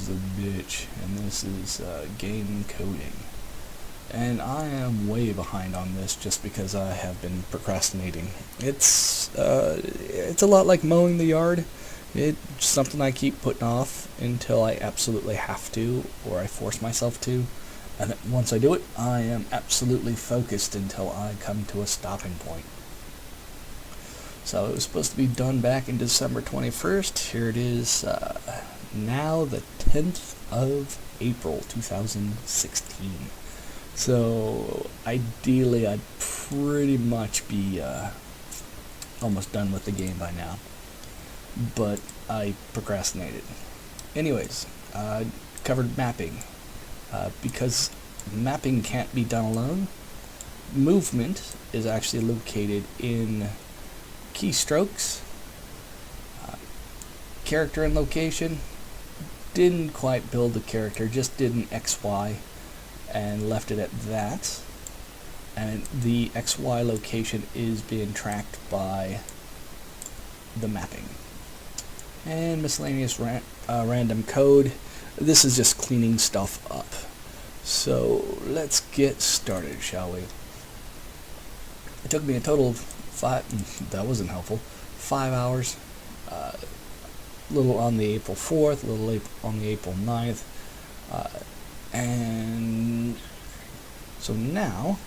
is a bitch, and this is game coding. And I am way behind on this just because I have been procrastinating. It's a lot like mowing the yard. It's something I keep putting off until I absolutely have to, or I force myself to. And then once I do it, I am absolutely focused until I come to a stopping point. So it was supposed to be done back in December 21st. Here it is now, the 10th of April 2016. So ideally I'd pretty much be almost done with the game by now. But I procrastinated. Anyways, covered mapping. Because mapping can't be done alone, movement is actually located in keystrokes. Character and location, didn't quite build the character, just did an XY and left it at that. And the XY location is being tracked by the mapping. And miscellaneous random code. This is just cleaning stuff up. So let's get started, shall we? It took me a total of that wasn't helpful, 5 hours. A little on the April 4th, a little on the April 9th. And so now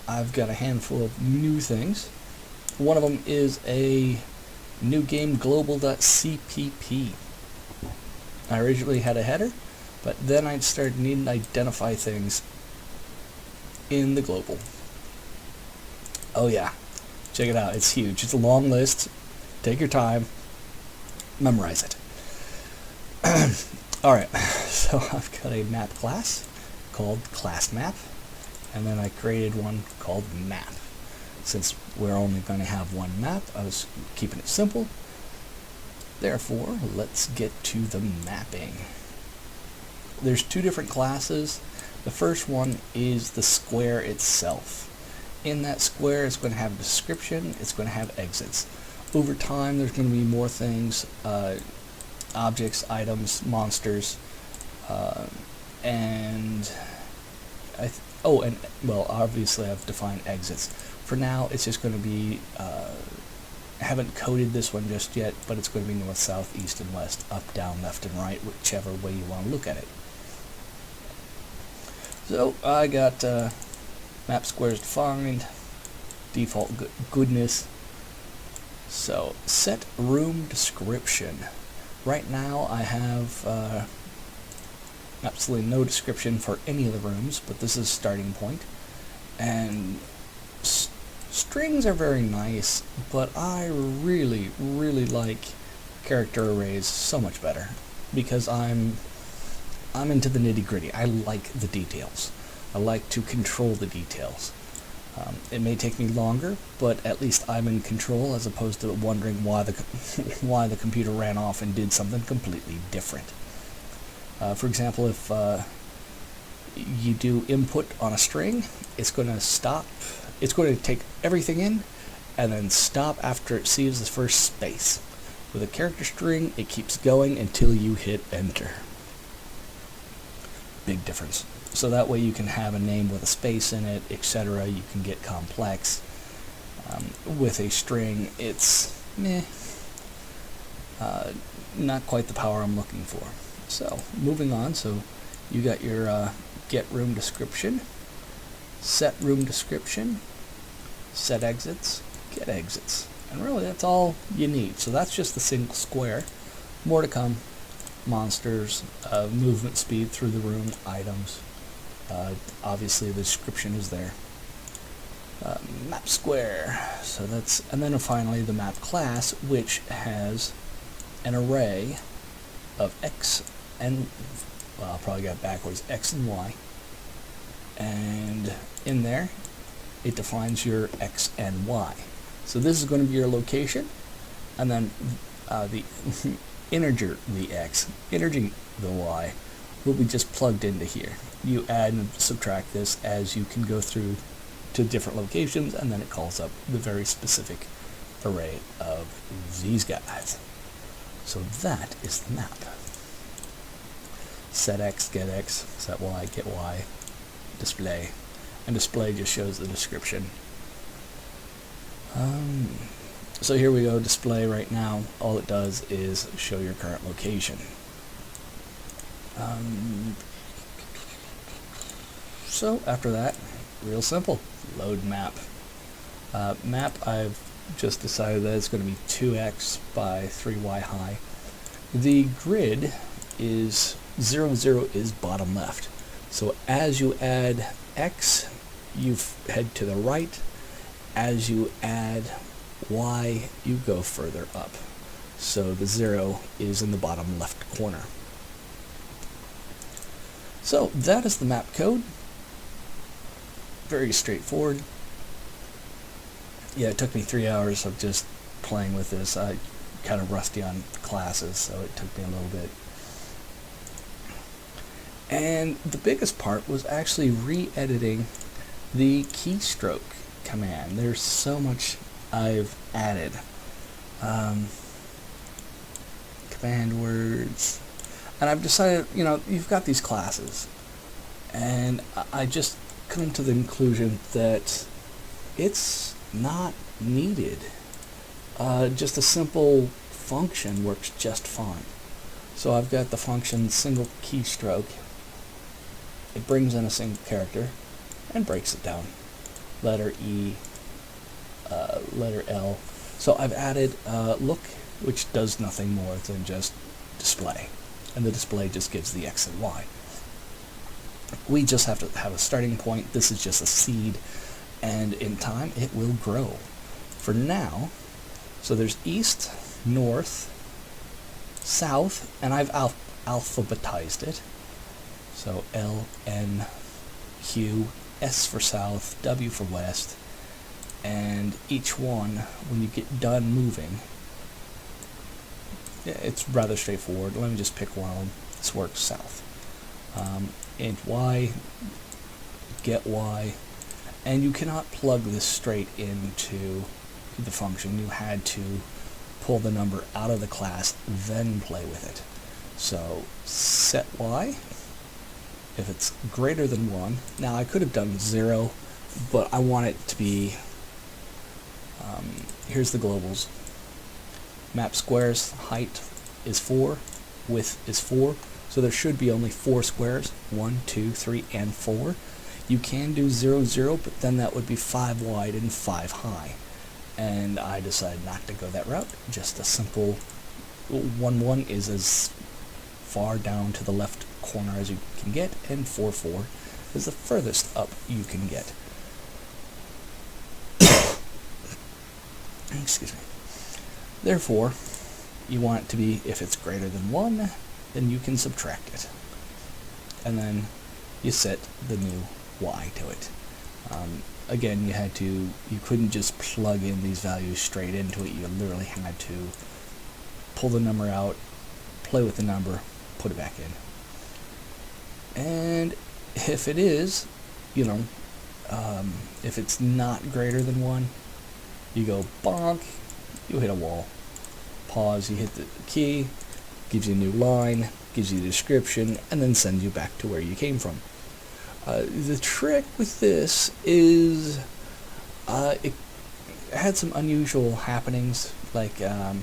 I've got a handful of new things. One of them is a new game, global.cpp. I originally had a header, but then I started needing to identify things in the global. Oh yeah, check it out, it's huge. It's a long list. Take your time, memorize it. Alright, so I've got a map class called class map, and then I created one called map. Since we're only going to have one map, I was keeping it simple. Therefore, let's get to the mapping. There's two different classes. The first one is the square itself. In that square, it's going to have a description, it's going to have exits. Over time, there's going to be more things, objects, items, monsters, and well, obviously I've defined exits. For now, it's just going to be, I haven't coded this one just yet, but it's going to be north, south, east, and west, up, down, left, and right, whichever way you want to look at it. So I got map squares defined, default goodness. So set room description. Right now I have absolutely no description for any of the rooms, but this is a starting point. And strings are very nice, but I really like character arrays so much better because I'm into the nitty-gritty. I like the details. I like to control the details. It may take me longer, but at least I'm in control as opposed to wondering why the computer ran off and did something completely different. For example, if you do input on a string, it's going to stop. It's going to take everything in and then stop after it sees the first space. With a character string, it keeps going until you hit enter. Big difference. So that way you can have a name with a space in it, etc. You can get complex. With a string, it's not quite the power I'm looking for. So moving on, so you got your get room description, set room description, set exits, get exits, and really that's all you need. So that's just the single square. More to come. Monsters, movement speed through the room, items. Obviously the description is there. Map square. So that's, and then finally the map class, which has an array of x and, well, I probably got it backwards, x and y. And in there, it defines your x and y. So this is going to be your location, and then the integer, the x, integer, the y, will be just plugged into here. You add and subtract this as you can go through to different locations, and then it calls up the very specific array of these guys. So that is the map. set x, get x, set y, get y, display. And display just shows the description. So here we go, display right now. All it does is show your current location. So after that, real simple, load map. Map, I've just decided that it's going to be 2x by 3y high. The grid is 0, 0 is bottom left. So as you add x, you head to the right. As you add y, you go further up. So the 0 is in the bottom left corner. So that is the map code. Very straightforward. Yeah, it took me 3 hours of just playing with this. I kind of rusty on classes, so it took me a little bit. And the biggest part was actually re-editing the keystroke command. There's so much I've added. Command words. And I've decided, you know, you've got these classes. And I just come to the conclusion that it's not needed. Just a simple function works just fine. So I've got the function single keystroke. It brings in a single character and breaks it down. Letter E, letter L. So I've added look, which does nothing more than just display. And the display just gives the X and Y. We just have to have a starting point. This is just a seed, and in time it will grow. For now, so there's east, north, south, and I've alphabetized it. So L, N, Q, S for south, W for west, and each one, when you get done moving, it's rather straightforward. Let me just pick one of them. This works south. Int y, get y, and you cannot plug this straight into the function. You had to pull the number out of the class, then play with it. So set y, if it's greater than 1, now I could have done 0, but I want it to be, here's the globals. Map squares, height is 4, width is 4, so there should be only 4 squares, 1, 2, 3, and 4. You can do 0, 0, but then that would be 5 wide and 5 high. And I decided not to go that route. Just a simple 1, 1 is as far down to the left corner as you can get, and 4, 4 is the furthest up you can get. Excuse me. Therefore, you want it to be, if it's greater than 1, then you can subtract it. And then you set the new y to it. Again, you couldn't just plug in these values straight into it. You literally had to pull the number out, play with the number, put it back in. And if it is, you know, if it's not greater than 1, you go bonk, you hit a wall. Pause, you hit the key, gives you a new line, gives you the description, and then sends you back to where you came from. The trick with this is it had some unusual happenings, like you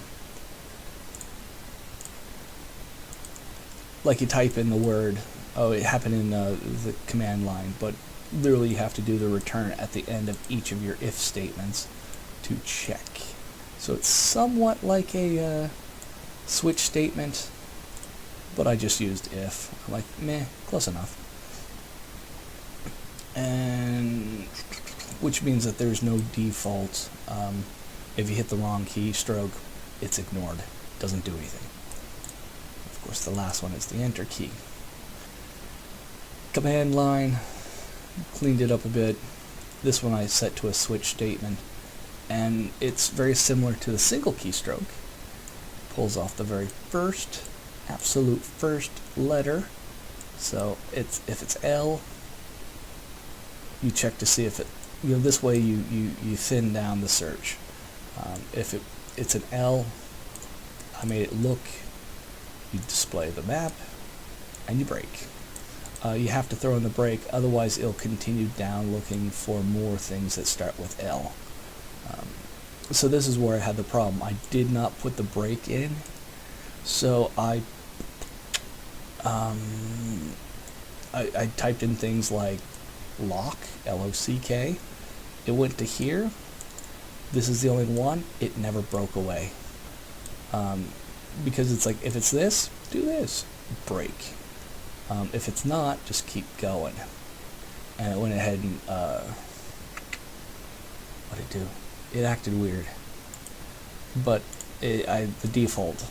type in the word, oh, it happened in the command line, but literally you have to do the return at the end of each of your if statements to check. So it's somewhat like a switch statement, but I just used if. I'm like, meh, close enough. And which means that there's no default. If you hit the wrong keystroke, it's ignored. It doesn't do anything. Of course, the last one is the enter key. Command line, cleaned it up a bit. This one I set to a switch statement, and it's very similar to the single keystroke. Pulls off the very first, absolute first letter. So if it's L, you check to see if it, you know, this way you thin down the search. If it's an L, I made it look, you display the map. and you brake. You have to throw in the brake, otherwise it'll continue down looking for more things that start with L. So this is where I had the problem. I did not put the brake in, so I typed in things like lock, L-O-C-K. It went to here. This is the only one. It never broke away. Because it's like, if it's this, do this. Brake. If it's not, just keep going. And it went ahead and, what did it do? It acted weird. But the default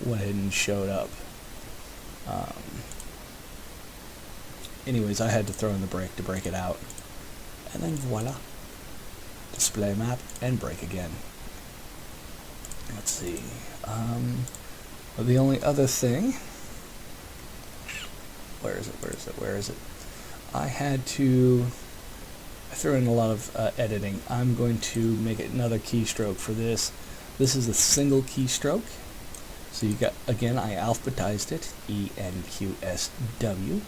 went ahead and showed up. Anyways, I had to throw in the brake to break it out. And then voila. Display map and brake again. Let's see. The only other thing... Where is it? I threw in a lot of editing. I'm going to make another keystroke for this. This is a single keystroke. So you got, again, I alphabetized it. E-N-Q-S-W.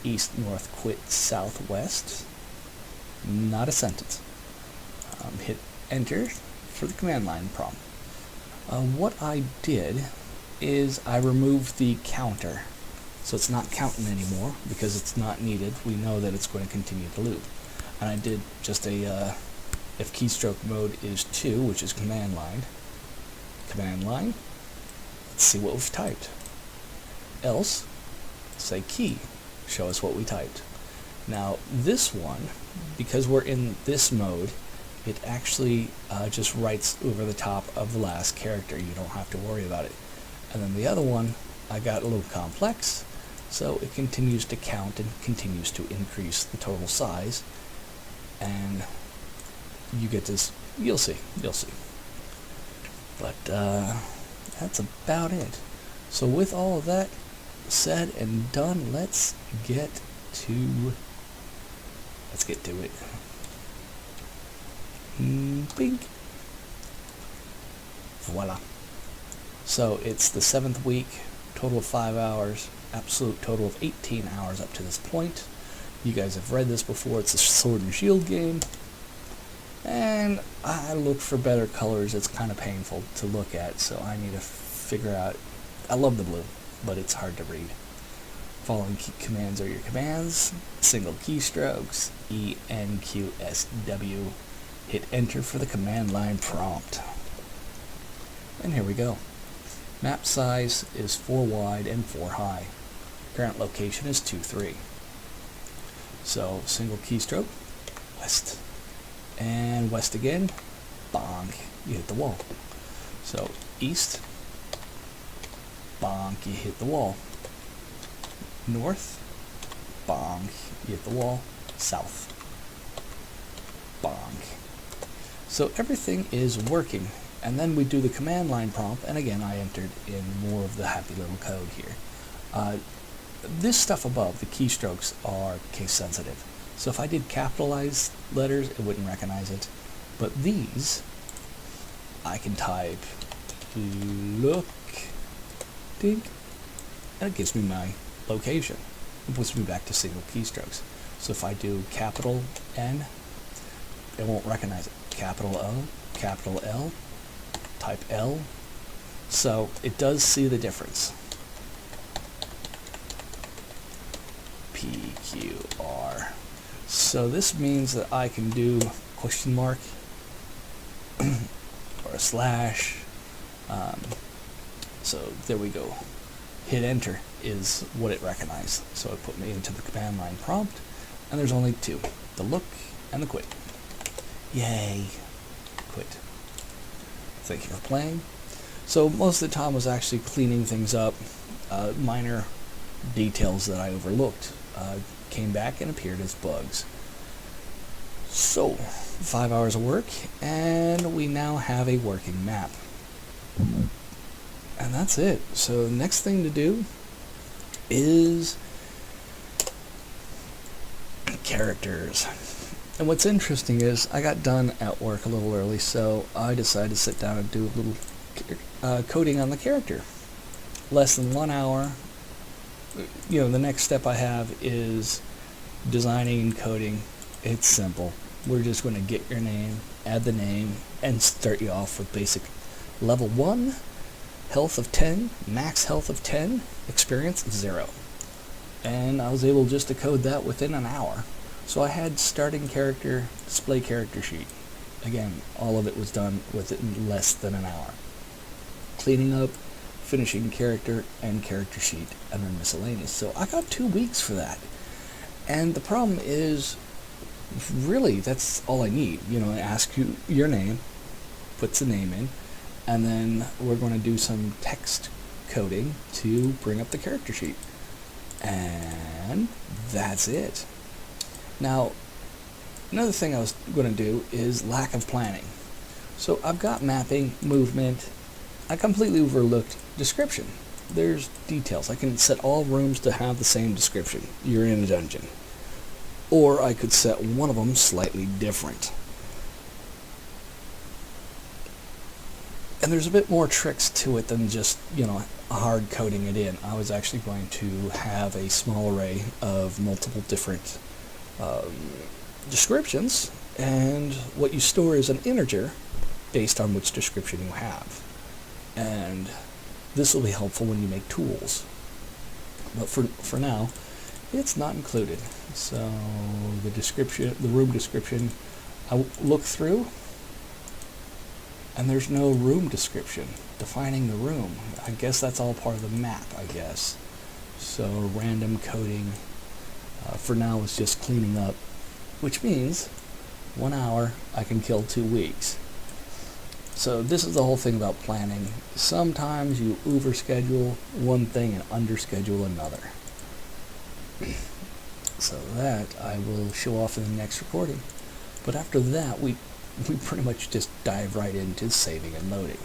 East, north, quit, southwest. Not a sentence. Hit enter for the command line prompt. What I did is I removed the counter. So it's not counting anymore because it's not needed. We know that it's going to continue to loop. And I did just a, if keystroke mode is 2, which is command line. Let's see what we've typed. Else, say key, show us what we typed. Now this one, because we're in this mode, it actually just writes over the top of the last character. You don't have to worry about it. And then the other one, I got a little complex. So it continues to count and continues to increase the total size, and you get this, you'll see. But that's about it. So with all of that said and done, let's get to it. Bing. Voila. So it's the 7th week, total of 5 hours. Absolute total of 18 hours up to this point. You guys have read this before. It's a sword and shield game. And I look for better colors. It's kind of painful to look at, so I need to figure out. I love the blue, but it's hard to read. Following commands are your commands. Single keystrokes. E-N-Q-S-W. Hit enter for the command line prompt. And here we go. Map size is 4 wide and 4 high. Current location is 2-3. So single keystroke, west. And west again, bonk, you hit the wall. So east, bonk, you hit the wall. North, bonk, you hit the wall. South, bonk. So everything is working. And then we do the command line prompt, and again I entered in more of the happy little code here. This stuff above, the keystrokes, are case sensitive. So if I did capitalized letters, it wouldn't recognize it. But these, I can type look, dink, and it gives me my location. It puts me back to single keystrokes. So if I do capital N, it won't recognize it. Capital O, capital L, type L. So it does see the difference. PQR. So this means that I can do question mark or a slash. So there we go. Hit enter is what it recognized. So it put me into the command line prompt, and there's only 2, the look and the quit. Yay, quit. Thank you for playing. So most of the time was actually cleaning things up. Minor details that I overlooked came back and appeared as bugs. So 5 hours of work, and we now have a working map. And that's it. So the next thing to do is characters. And what's interesting is I got done at work a little early, so I decided to sit down and do a little coding on the character. Less than 1 hour, the next step I have is designing and coding. It's simple. We're just going to get your name, add the name, and start you off with basic level 1, health of 10, max health of 10, experience 0. And I was able just to code that within an hour. So I had starting character, display character sheet. Again, all of it was done within less than an hour. Cleaning up, finishing character, and character sheet, and then miscellaneous. So I got 2 weeks for that. And the problem is, really, that's all I need. I ask you your name, puts the name in, and then we're going to do some text coding to bring up the character sheet. And that's it. Now, another thing I was going to do is lack of planning. So I've got mapping, movement. I completely overlooked description. There's details. I can set all rooms to have the same description. You're in a dungeon. Or I could set one of them slightly different. And there's a bit more tricks to it than just, hard coding it in. I was actually going to have a small array of multiple different descriptions, and what you store is an integer based on which description you have. And this will be helpful when you make tools. But for now, it's not included. So the room description, I look through, and there's no room description defining the room. I guess that's all part of the map, I guess. So random coding for now is just cleaning up, which means 1 hour I can kill 2 weeks. So this is the whole thing about planning. Sometimes you overschedule one thing and underschedule another. So that I will show off in the next recording. But after that, we pretty much just dive right into saving and loading.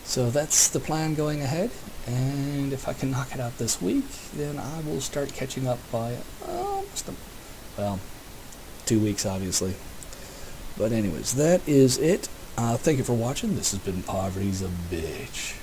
So that's the plan going ahead, and if I can knock it out this week, then I will start catching up by 2 weeks, obviously. But anyways, that is it. Thank you for watching. This has been Poverty's a Bitch.